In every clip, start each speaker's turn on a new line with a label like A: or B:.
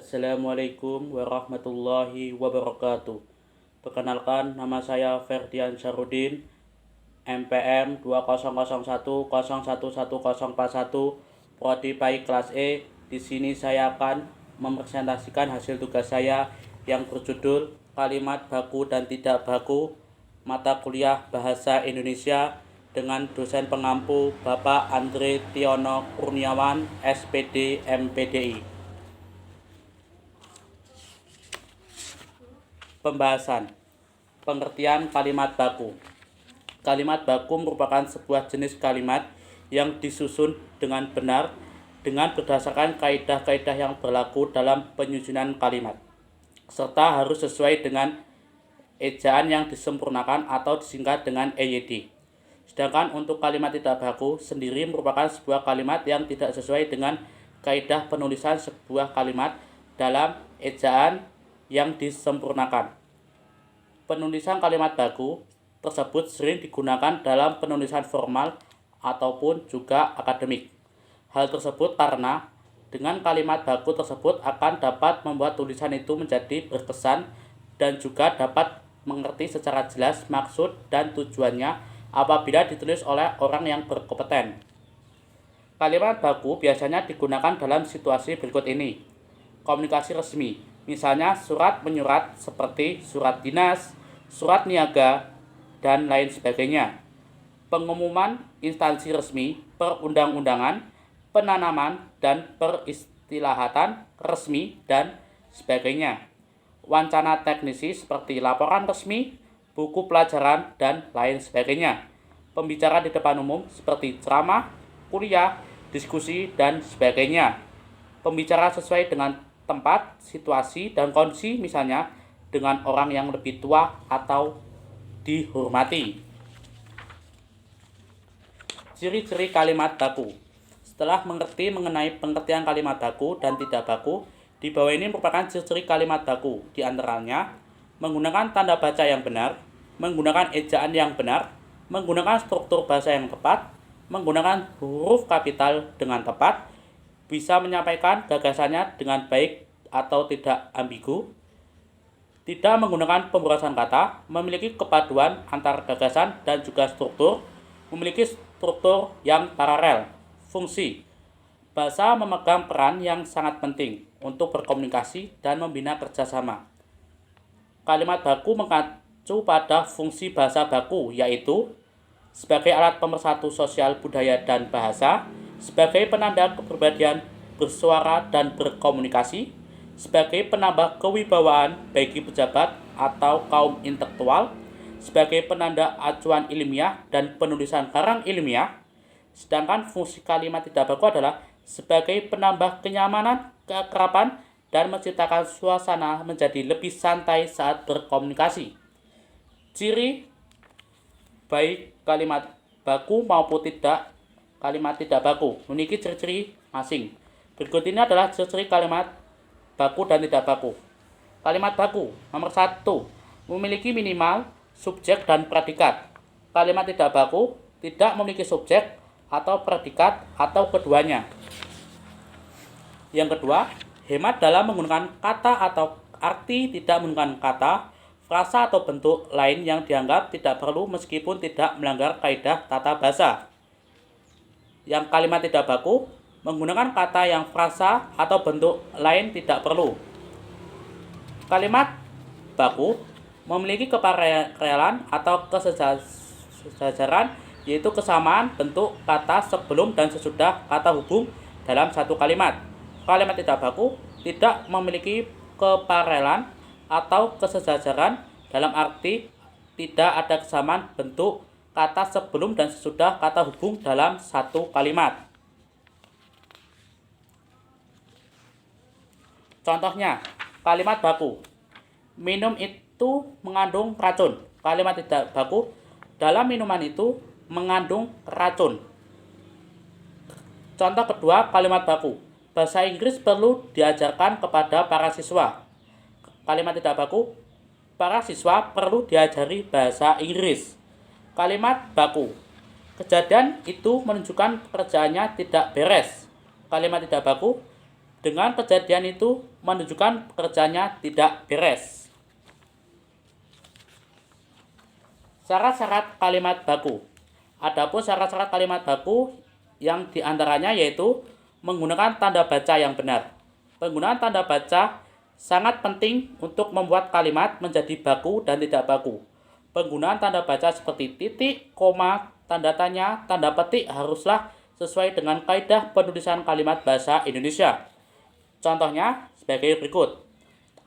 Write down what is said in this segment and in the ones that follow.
A: Assalamualaikum warahmatullahi wabarakatuh. Perkenalkan, nama saya Ferdian Syarudin, MPM 2001011141, Prodi PAI kelas E. Di sini saya akan mempresentasikan hasil tugas saya yang berjudul Kalimat Baku dan Tidak Baku, mata kuliah Bahasa Indonesia, dengan dosen pengampu Bapak Andre Tiono Kurniawan, SPD MPDI. Pembahasan. Pengertian kalimat baku. Kalimat baku merupakan sebuah jenis kalimat yang disusun dengan benar dengan berdasarkan kaidah-kaidah yang berlaku dalam penyusunan kalimat, serta harus sesuai dengan ejaan yang disempurnakan atau disingkat dengan EYD. Sedangkan untuk kalimat tidak baku sendiri merupakan sebuah kalimat yang tidak sesuai dengan kaidah penulisan sebuah kalimat dalam ejaan yang disempurnakan. Penulisan kalimat baku tersebut sering digunakan dalam penulisan formal ataupun juga akademik. Hal tersebut karena dengan kalimat baku tersebut akan dapat membuat tulisan itu menjadi berkesan dan juga dapat mengerti secara jelas maksud dan tujuannya apabila ditulis oleh orang yang berkompeten. Kalimat baku biasanya digunakan dalam situasi berikut ini. Komunikasi resmi, misalnya surat menyurat seperti surat dinas, surat niaga, dan lain sebagainya. Pengumuman instansi resmi, perundang-undangan, penanaman, dan peristilahatan resmi, dan sebagainya. Wacana teknisi seperti laporan resmi, buku pelajaran, dan lain sebagainya. Pembicara di depan umum seperti ceramah, kuliah, diskusi, dan sebagainya. Pembicara sesuai dengan tempat, situasi, dan kondisi, misalnya dengan orang yang lebih tua atau dihormati. Ciri-ciri kalimat baku. Setelah mengerti mengenai pengertian kalimat baku dan tidak baku, di bawah ini merupakan ciri-ciri kalimat baku. Di antaranya, menggunakan tanda baca yang benar, menggunakan ejaan yang benar, menggunakan struktur bahasa yang tepat, menggunakan huruf kapital dengan tepat, bisa menyampaikan gagasannya dengan baik atau tidak ambigu, tidak menggunakan pemborosan kata, memiliki kepaduan antar gagasan dan juga struktur, memiliki struktur yang paralel, fungsi. Bahasa memegang peran yang sangat penting untuk berkomunikasi dan membina kerjasama. Kalimat baku mengacu pada fungsi bahasa baku, yaitu sebagai alat pemersatu sosial budaya dan bahasa, sebagai penanda kepribadian bersuara dan berkomunikasi, sebagai penambah kewibawaan bagi pejabat atau kaum intelektual, sebagai penanda acuan ilmiah dan penulisan karang ilmiah. Sedangkan fungsi kalimat tidak baku adalah sebagai penambah kenyamanan, keakraban, dan menciptakan suasana menjadi lebih santai saat berkomunikasi. Ciri baik kalimat baku maupun tidak kalimat tidak baku memiliki ciri-ciri masing. Berikut ini adalah ciri-ciri kalimat baku dan tidak baku. Kalimat baku nomor 1, memiliki minimal subjek dan predikat. Kalimat tidak baku tidak memiliki subjek atau predikat atau keduanya. Yang kedua, hemat dalam menggunakan kata atau arti, tidak menggunakan kata, frasa atau bentuk lain yang dianggap tidak perlu meskipun tidak melanggar kaidah tata bahasa. Yang kalimat tidak baku menggunakan kata yang frasa atau bentuk lain tidak perlu. Kalimat baku memiliki keparelan atau kesejajaran, yaitu kesamaan bentuk kata sebelum dan sesudah kata hubung dalam satu kalimat. Kalimat tidak baku tidak memiliki keparelan atau kesejajaran dalam arti tidak ada kesamaan bentuk kata sebelum dan sesudah kata hubung dalam satu kalimat. Contohnya, kalimat baku. Minum itu mengandung racun. Kalimat tidak baku, dalam minuman itu mengandung racun. Contoh kedua, kalimat baku. Bahasa Inggris perlu diajarkan kepada para siswa. Kalimat tidak baku, para siswa perlu diajari bahasa Inggris. Kalimat baku. Kejadian itu menunjukkan pekerjaannya tidak beres. Kalimat tidak baku. Dengan kejadian itu menunjukkan pekerjaannya tidak beres. Syarat-syarat kalimat baku. Adapun syarat-syarat kalimat baku yang diantaranya yaitu menggunakan tanda baca yang benar. Penggunaan tanda baca sangat penting untuk membuat kalimat menjadi baku dan tidak baku. Penggunaan tanda baca seperti titik, koma, tanda tanya, tanda petik haruslah sesuai dengan kaidah penulisan kalimat bahasa Indonesia. Contohnya sebagai berikut.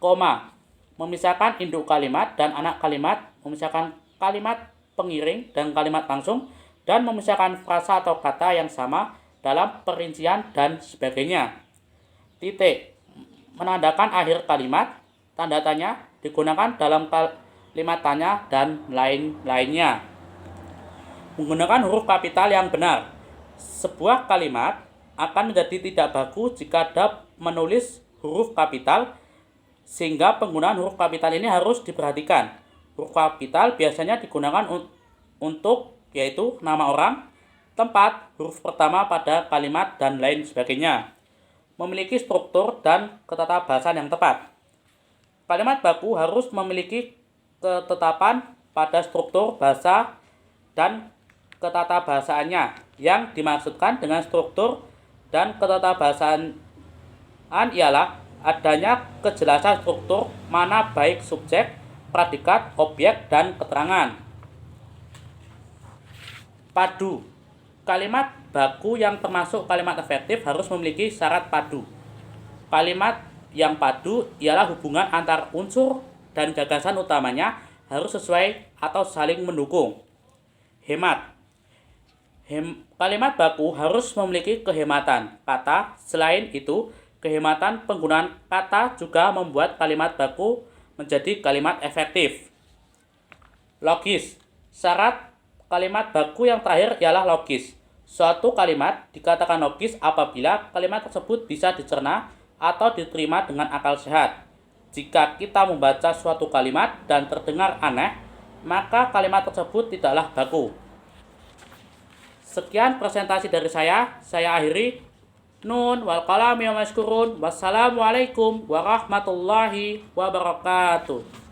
A: Koma, memisahkan induk kalimat dan anak kalimat, memisahkan kalimat pengiring dan kalimat langsung, dan memisahkan frasa atau kata yang sama dalam perincian dan sebagainya. Titik, menandakan akhir kalimat, tanda tanya digunakan dalam kalimat tanya dan lain-lainnya. Menggunakan huruf kapital yang benar. Sebuah kalimat akan menjadi tidak baku jika dapat menulis huruf kapital, sehingga penggunaan huruf kapital ini harus diperhatikan. Huruf kapital biasanya digunakan untuk yaitu nama orang, tempat, huruf pertama pada kalimat, dan lain sebagainya. Memiliki struktur dan ketatabahasan yang tepat. Kalimat baku harus memiliki ketetapan pada struktur bahasa dan ketatabahasannya. Yang dimaksudkan dengan struktur dan ketetabahasaan ialah adanya kejelasan struktur mana baik subjek, predikat, objek, dan keterangan. Padu. Kalimat baku yang termasuk kalimat efektif harus memiliki syarat padu. Kalimat yang padu ialah hubungan antar unsur dan gagasan utamanya harus sesuai atau saling mendukung. Hemat. Kalimat baku harus memiliki kehematan kata. Selain itu, kehematan penggunaan kata juga membuat kalimat baku menjadi kalimat efektif. Logis. Syarat kalimat baku yang terakhir ialah logis. Suatu kalimat dikatakan logis apabila kalimat tersebut bisa dicerna atau diterima dengan akal sehat. Jika kita membaca suatu kalimat dan terdengar aneh, maka kalimat tersebut tidaklah baku. Sekian presentasi dari saya akhiri. Nun wal qalami wa maskurun. Wassalamualaikum warahmatullahi wabarakatuh.